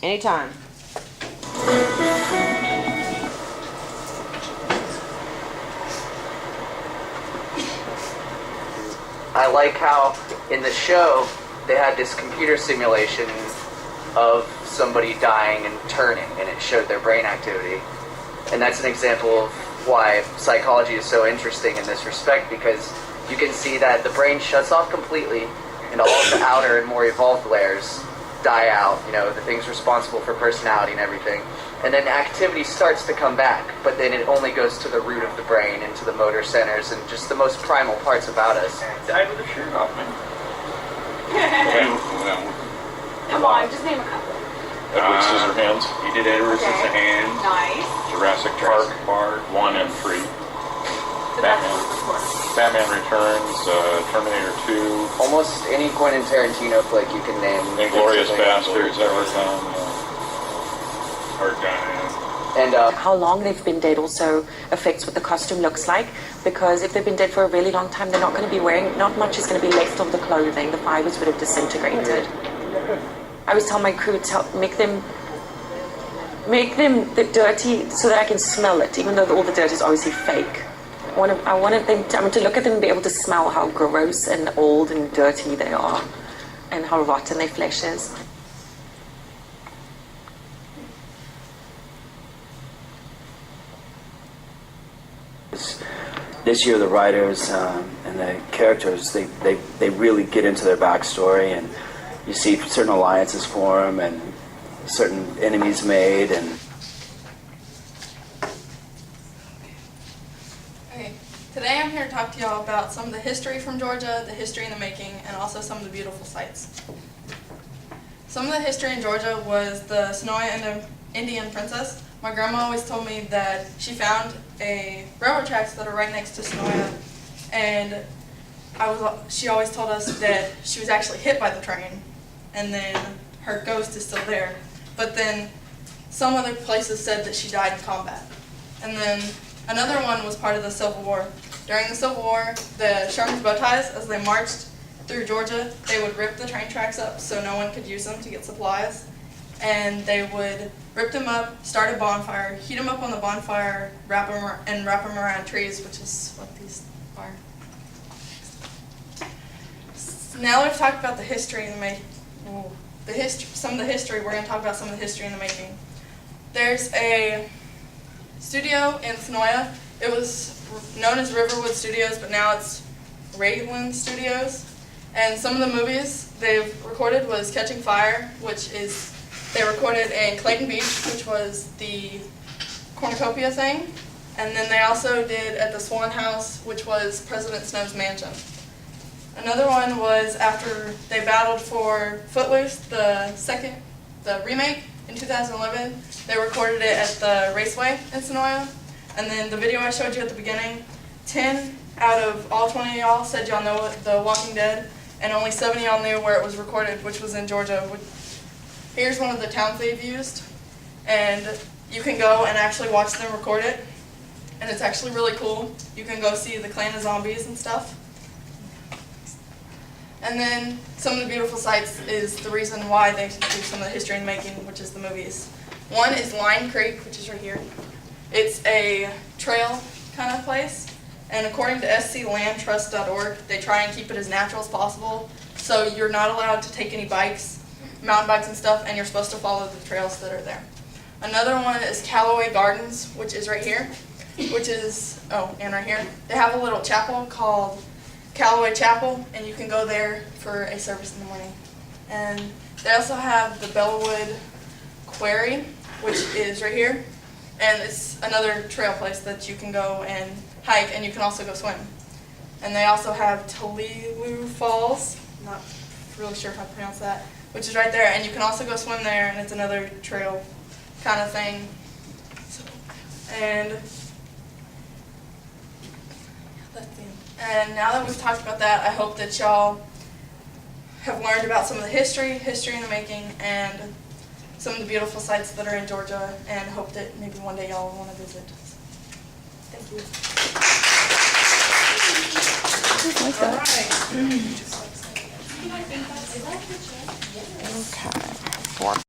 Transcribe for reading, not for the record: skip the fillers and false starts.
Anytime. I like how in the show they had this computer simulation of somebody dying and turning, and it showed their brain activity. And that's an example of why psychology is so interesting in this respect, because you can see that the brain shuts off completely and all of the outer and more evolved layers die out, you know, the things responsible for personality and everything. And then activity starts to come back, but then it only goes to the root of the brain and to the motor centers and just the most primal parts about us. Died with a shirt off, man. Come on, just name a couple. Edward Scissorhands. You did Edward Scissorhands. Nice. Jurassic Park 1 and 3. The best one, of course. Batman Returns, Terminator 2. Almost any Quentin Tarantino flick you can name. Inglourious Bastards, Everton. Hard guy. And How long they've been dead also affects what the costume looks like, because if they've been dead for a really long time, they're not going to be wearing, not much is going to be left of the clothing. The fibers would have disintegrated. I always tell my crew to make them dirty so that I can smell it, even though all the dirt is obviously fake. I want to look at them and be able to smell how gross and old and dirty they are, and how rotten their flesh is. This year, the writers and the characters, they really get into their backstory, and you see certain alliances form and certain enemies made. And Okay, today I'm here to talk to y'all about some of the history from Georgia, the history in the making, and also some of the beautiful sights. Some of the history in Georgia was the Sonoya Indian princess. My grandma always told me that she found railroad tracks that are right next to Sonoya, and she always told us that she was actually hit by the train, and then her ghost is still there. But then some other places said that she died in combat. And then another one was part of the Civil War. During the Civil War, the Sherman's bow ties, as they marched through Georgia, they would rip the train tracks up so no one could use them to get supplies. And they would rip them up, start a bonfire, heat them up on the bonfire, wrap them around trees, which is what these are. Now we've talked about the history in the making. Some of the history. We're going to talk about some of the history in the making. There's a studio in Sonoya. It was known as Riverwood Studios, but now it's Raylan Studios. And some of the movies they've recorded was Catching Fire, which is they recorded in Clayton Beach, which was the cornucopia thing. And then they also did at the Swan House, which was President Snow's mansion. Another one was after they battled for Footloose, the remake in 2011. They recorded it at the Raceway in Sonoya. And then the video I showed you at the beginning, 10 out of all 20 of y'all said y'all know The Walking Dead, and only 7 of y'all knew where it was recorded, which was in Georgia. Here's one of the towns they've used, and you can go and actually watch them record it, and it's actually really cool. You can go see the clan of zombies and stuff. And then some of the beautiful sights is the reason why they do some of the history in the making, which is the movies. One is Line Creek, which is right here. It's a trail kind of place, and according to sclandtrust.org, they try and keep it as natural as possible. So you're not allowed to take any bikes, mountain bikes and stuff, and you're supposed to follow the trails that are there. Another one is Callaway Gardens, which is right here, and right here. They have a little chapel called Callaway Chapel, and you can go there for a service in the morning. And they also have the Bellawood Quarry, which is right here, and it's another trail place that you can go and hike, and you can also go swim. And they also have Talilu Falls, not really sure how to pronounce that, which is right there, and you can also go swim there, and it's another trail kind of thing. And now that we've talked about that, I hope that y'all have learned about some of the history in the making, and some of the beautiful sights that are in Georgia, and hope that maybe one day y'all will want to visit. Thank you. Okay.